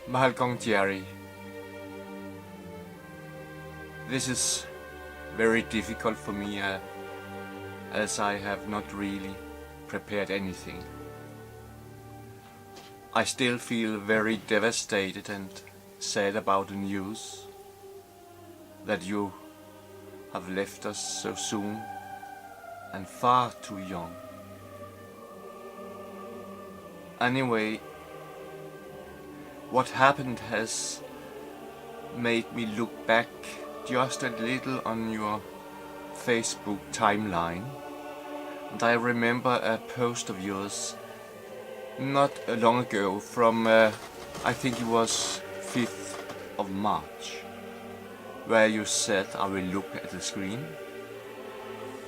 Mahal kong Jerry, this is very difficult for me as I have not really prepared anything. I still feel very devastated and sad about the news that you have left us so soon and far too young. Anyway, what happened has made me look back just a little on your Facebook timeline, and I remember a post of yours not long ago from I think it was 5th of March, where you said, I will look at the screen.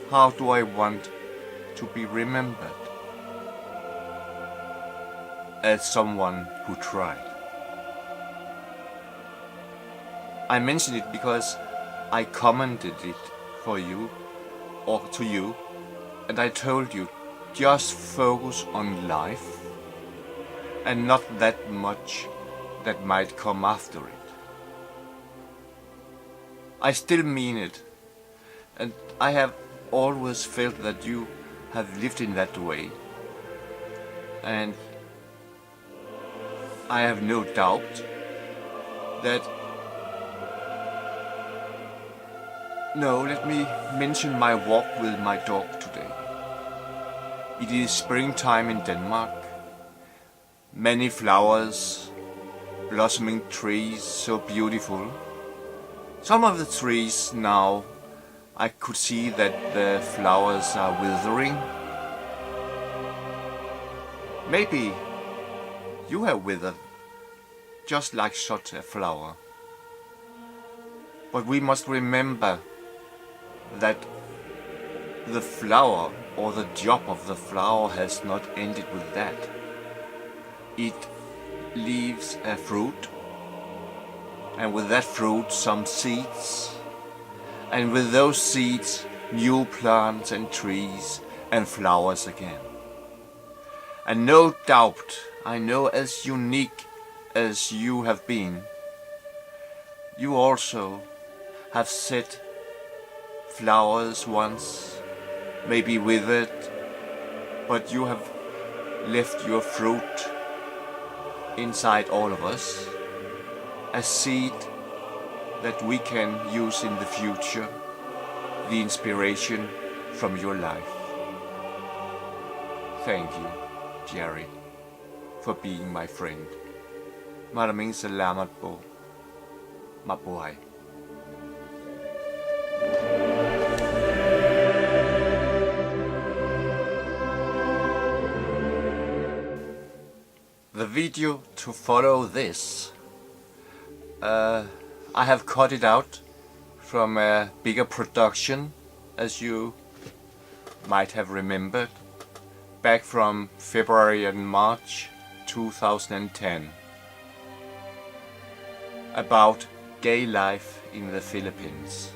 How do I want to be remembered? As someone who tried. I mention it because I commented it for you, or to you, and I told you, just focus on life and not that much that might come after it. I still mean it, and I have always felt that you have lived in that way, and I have no doubt that. No, let me mention my walk with my dog today. It is springtime in Denmark. Many flowers, blossoming trees, so beautiful. Some of the trees now, I could see that the flowers are withering. Maybe you have withered, just like such a flower. But we must remember that the flower or the job of the flower has not ended with that. It leaves a fruit, and with that fruit some seeds, and with those seeds new plants and trees and flowers again. And no doubt, I know, as unique as you have been, you also have set flowers once, maybe withered, but you have left your fruit inside all of us, a seed that we can use in the future, the inspiration from your life. Thank you, Jerry, for being my friend. Maraming salamat po. Mabuhay. The video to follow this, I have cut it out from a bigger production, as you might have remembered, back from February and March 2010, about gay life in the Philippines.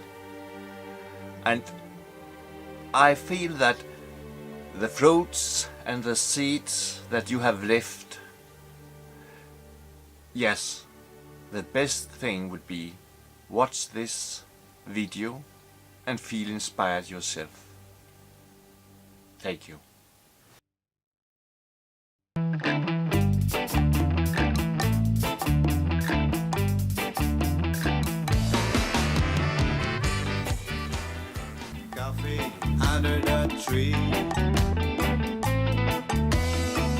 And I feel that the fruits and the seeds that you have left, yes, the best thing would be watch this video and feel inspired yourself. Thank you. Coffee under the tree.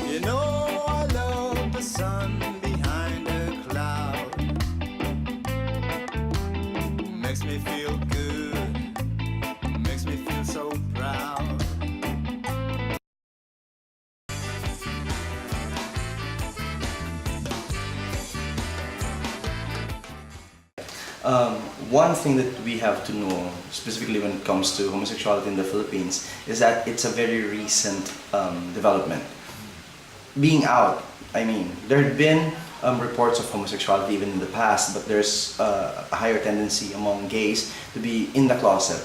You know I love the sun behind the cloud. Makes me feel good, makes me feel so proud. One thing that we have to know, specifically when it comes to homosexuality in the Philippines, is that it's a very recent development. Being out, I mean, there had been reports of homosexuality even in the past, but there's a higher tendency among gays to be in the closet.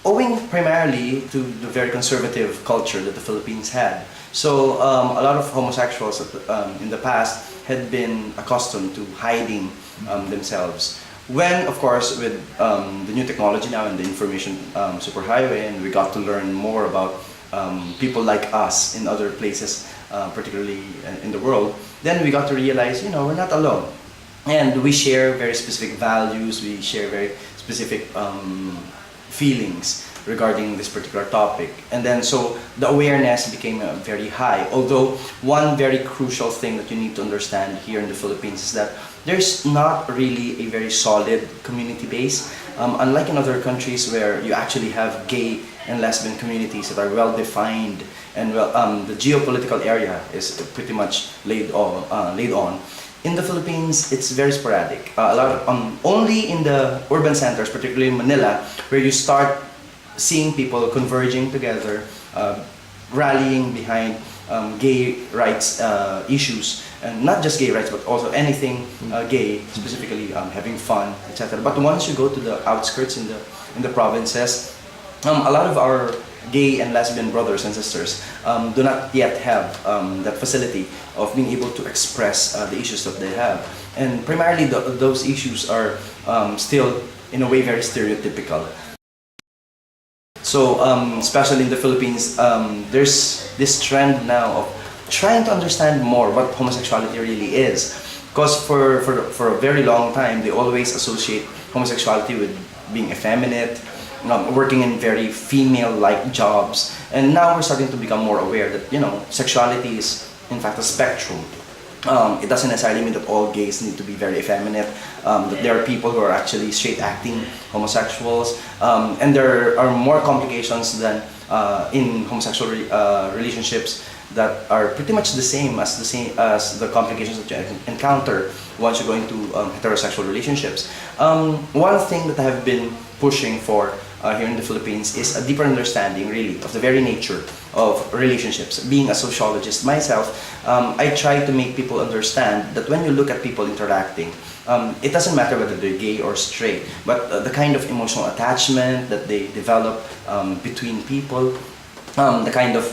Owing owing primarily to the very conservative culture that the Philippines had. So a lot of homosexuals in the past had been accustomed to hiding themselves. When, of course, with the new technology now and the information superhighway, and we got to learn more about people like us in other places, particularly in the world, then we got to realize, you know, we're not alone. And we share very specific values, we share very specific feelings regarding this particular topic. And then so the awareness became very high. Although one very crucial thing that you need to understand here in the Philippines is that there's not really a very solid community base. Unlike in other countries where you actually have gay and lesbian communities that are well defined and the geopolitical area is pretty much laid on. In the Philippines, it's very sporadic. A lot of, only in the urban centers, particularly in Manila, where you start seeing people converging together, rallying behind gay rights issues, and not just gay rights, but also anything gay, specifically having fun, etc. But once you go to the outskirts in the provinces, a lot of our gay and lesbian brothers and sisters do not yet have that facility of being able to express the issues that they have. And primarily those issues are still, in a way, very stereotypical. So, especially in the Philippines, there's this trend now of trying to understand more what homosexuality really is. Because for a very long time, they always associate homosexuality with being effeminate, working in very female-like jobs, and now we're starting to become more aware that, you know, sexuality is in fact a spectrum. It doesn't necessarily mean that all gays need to be very effeminate, that there are people who are actually straight-acting homosexuals, and there are more complications than in homosexual relationships that are pretty much the same as the complications that you encounter once you go into heterosexual relationships. One thing that I have been pushing for here in the Philippines is a deeper understanding, really, of the very nature of relationships. Being a sociologist myself, I try to make people understand that when you look at people interacting, it doesn't matter whether they're gay or straight, but the kind of emotional attachment that they develop between people, the kind of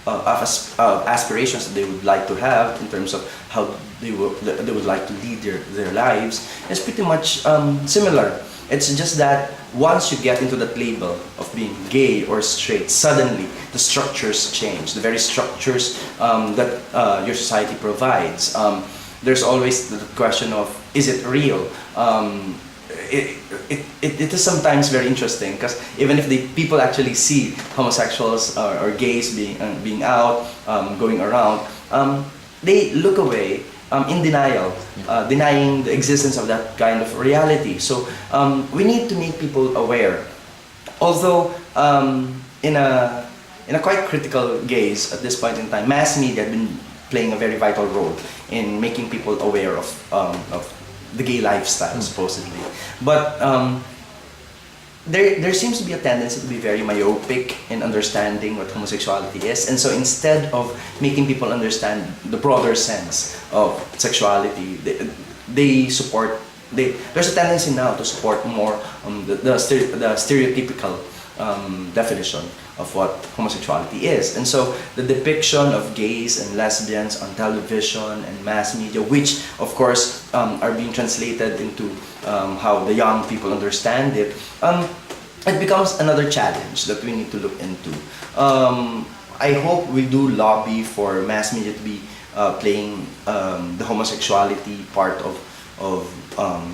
aspirations that they would like to have in terms of how they would like to lead their lives is pretty much similar. It's just that once you get into that label of being gay or straight, suddenly the structures change, the very structures that your society provides. There's always the question of, is it real? It is sometimes very interesting because even if the people actually see homosexuals or gays being out, going around, they look away in denial, denying the existence of that kind of reality. So we need to make people aware. Although in a quite critical gaze at this point in time, mass media have been playing a very vital role in making people aware of the gay lifestyle, supposedly. But there seems to be a tendency to be very myopic in understanding what homosexuality is, and so instead of making people understand the broader sense of sexuality, there's a tendency now to support more the stereotypical definition of what homosexuality is. And so the depiction of gays and lesbians on television and mass media, which of course are being translated into how the young people understand it, it becomes another challenge that we need to look into. I hope we do lobby for mass media to be playing the homosexuality part of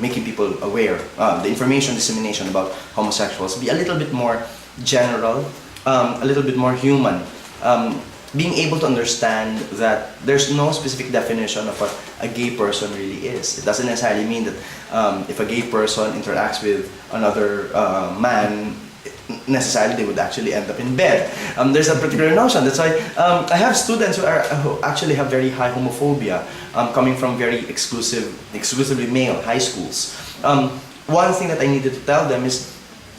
making people aware, the information dissemination about homosexuals be a little bit more general, a little bit more human, being able to understand that there's no specific definition of what a gay person really is. It doesn't necessarily mean that if a gay person interacts with another man, necessarily they would actually end up in bed. There's a particular notion. That's why I have students who actually have very high homophobia, coming from very exclusively male high schools. One thing that I needed to tell them is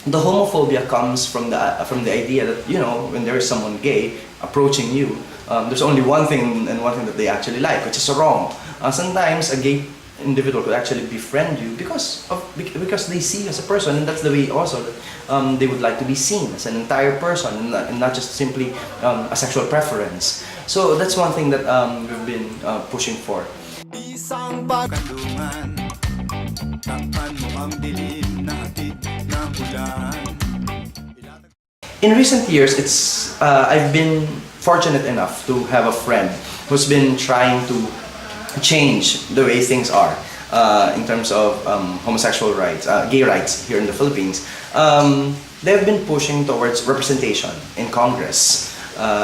the homophobia comes from the idea that, you know, when there is someone gay approaching you, there's only one thing and one thing that they actually like, which is wrong. Sometimes a gay individual could actually befriend you because they see you as a person, and that's the way also that they would like to be seen as an entire person, and not just simply a sexual preference. So that's one thing that we've been pushing for. Isang pagkandungan, takpan mo ang dilim na hatid ng ulan. In recent years, I've been fortunate enough to have a friend who's been trying to change the way things are in terms of homosexual rights, gay rights here in the Philippines. They've been pushing towards representation in Congress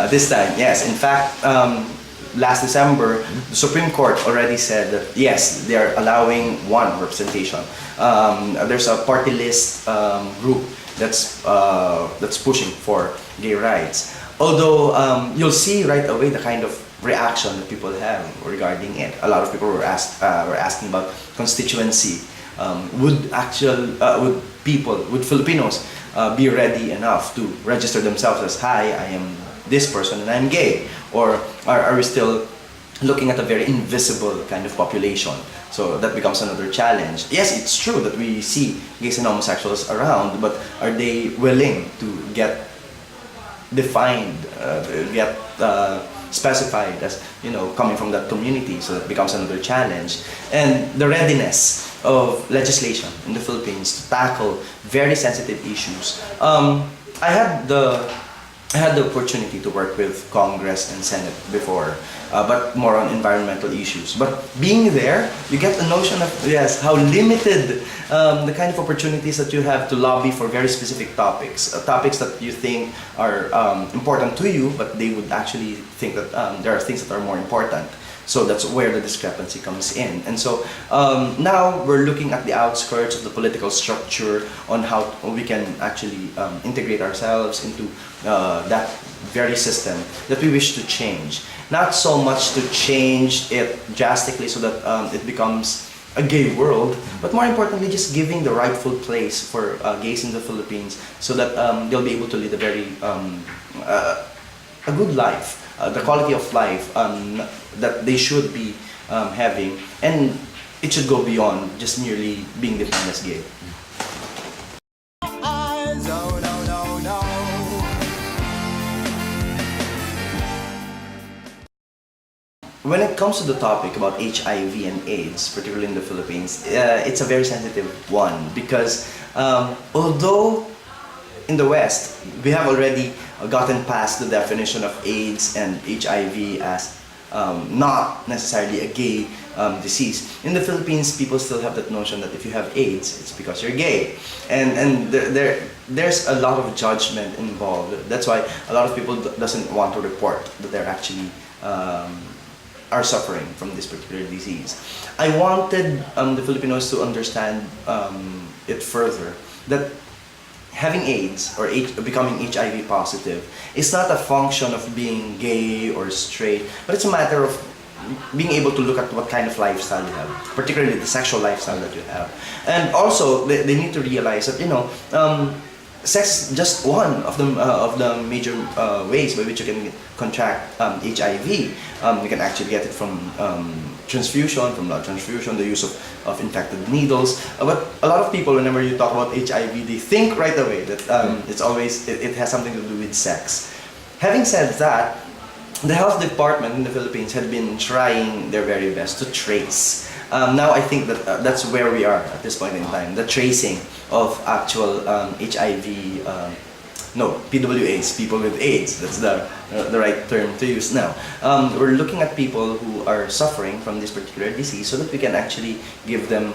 this time. Yes, in fact, last December, the Supreme Court already said that yes, they are allowing one representation. There's a party list group that's pushing for gay rights. Although you'll see right away the kind of reaction that people have regarding it. A lot of people were asking about constituency. Would Filipinos be ready enough to register themselves as, hi, I am this person and I'm gay? Or are we still looking at a very invisible kind of population? So that becomes another challenge. Yes, it's true that we see gays and homosexuals around, but are they willing to get defined, specified as, coming from that community? So that becomes another challenge. And the readiness of legislation in the Philippines to tackle very sensitive issues. I had the opportunity to work with Congress and Senate before, but more on environmental issues. But being there, you get a notion of, yes, how limited the kind of opportunities that you have to lobby for very specific topics, topics that you think are important to you, but they would actually think that there are things that are more important. So that's where the discrepancy comes in. And so now we're looking at the outskirts of the political structure on how we can actually integrate ourselves into that very system that we wish to change. Not so much to change it drastically so that it becomes a gay world, but more importantly, just giving the rightful place for gays in the Philippines so that they'll be able to lead a very a good life, the quality of life that they should be having, and it should go beyond just merely being defined as gay. Eyes, oh no, no, no. When it comes to the topic about HIV and AIDS, particularly in the Philippines, it's a very sensitive one because although in the West we have already gotten past the definition of AIDS and HIV as not necessarily a gay disease. In the Philippines, people still have that notion that if you have AIDS, it's because you're gay, and there's a lot of judgment involved. That's why a lot of people doesn't want to report that they're actually are suffering from this particular disease. I wanted the Filipinos to understand it further, that having AIDS or becoming HIV positive is not a function of being gay or straight, but it's a matter of being able to look at what kind of lifestyle you have, particularly the sexual lifestyle that you have. And also, they need to realize that, sex is just one of the major ways by which you can contract HIV. You can actually get it from transfusion, from blood transfusion, the use of infected needles. But a lot of people, whenever you talk about HIV, they think right away that it has something to do with sex. Having said that, the health department in the Philippines had been trying their very best to trace. Now I think that that's where we are at this point in time, the tracing of actual HIV, PWAs, people with AIDS, that's the right term to use now. We're looking at people who are suffering from this particular disease so that we can actually give them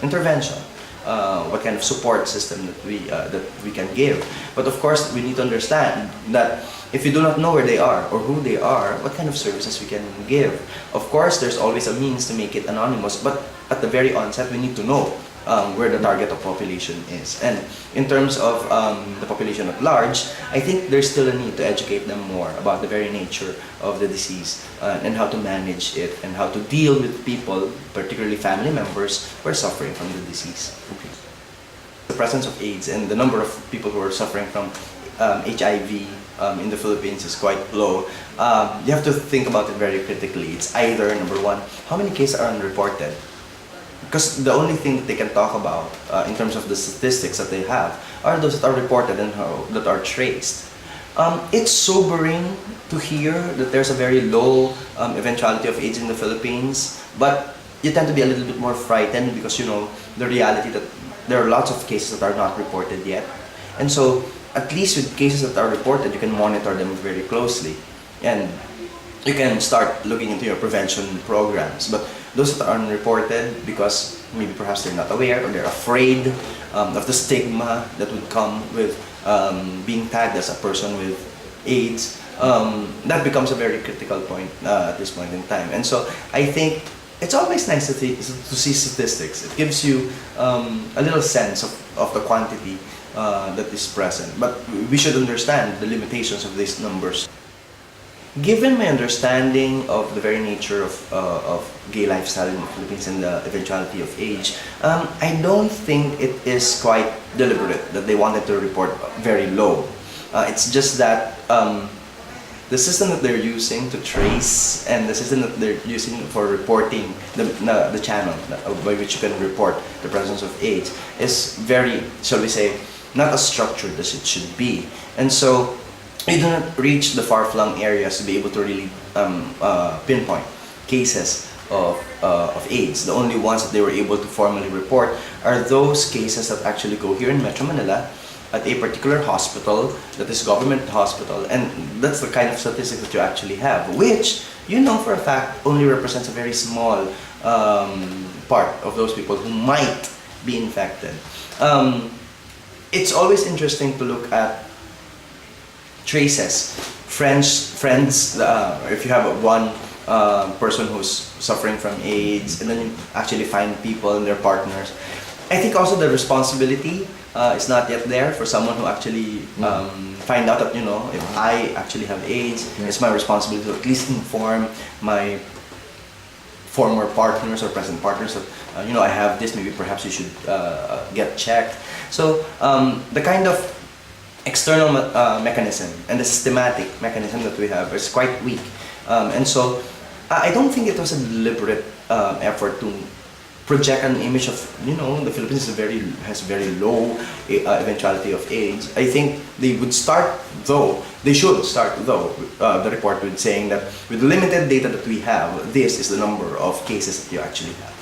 intervention, what kind of support system that we can give. But of course, we need to understand that if you do not know where they are or who they are, what kind of services we can give. Of course, there's always a means to make it anonymous, but at the very onset, we need to know where the target of population is. And in terms of the population at large, I think there's still a need to educate them more about the very nature of the disease and how to manage it and how to deal with people, particularly family members, who are suffering from the disease. The presence of AIDS and the number of people who are suffering from HIV in the Philippines is quite low, you have to think about it very critically. It's either, number one, how many cases are unreported? Because the only thing that they can talk about in terms of the statistics that they have are those that are reported and that are traced. It's sobering to hear that there's a very low eventuality of AIDS in the Philippines, but you tend to be a little bit more frightened because you know the reality that there are lots of cases that are not reported yet. And so, at least with cases that are reported, you can monitor them very closely. And you can start looking into your prevention programs. But those that are unreported, because maybe perhaps they're not aware or they're afraid of the stigma that would come with being tagged as a person with AIDS, that becomes a very critical point at this point in time. And so I think it's always nice to see statistics. It gives you a little sense of the quantity that is present. But we should understand the limitations of these numbers. Given my understanding of the very nature of gay lifestyle in the Philippines and the eventuality of age, I don't think it is quite deliberate that they wanted to report very low. It's just that the system that they're using to trace and the system that they're using for reporting the channel by which you can report the presence of AIDS is very, shall we say, not as structured as it should be. And so you do not reach the far-flung areas to be able to really pinpoint cases of AIDS. The only ones that they were able to formally report are those cases that actually go here in Metro Manila at a particular hospital that is government hospital, and that's the kind of statistics that you actually have, which you know for a fact only represents a very small part of those people who might be infected. It's always interesting to look at traces, friends. If you have one person who's suffering from AIDS, and then you actually find people and their partners. I think also the responsibility is not yet there for someone who actually find out that, you know, if I actually have AIDS, it's my responsibility to at least inform my former partners or present partners that, you know, I have this, maybe perhaps you should get checked. So the kind of external mechanism and the systematic mechanism that we have is quite weak. And so I don't think it was a deliberate effort to project an image of, you know, the Philippines has very low eventuality of AIDS. I think they should start though, the report with saying that with the limited data that we have, this is the number of cases that you actually have.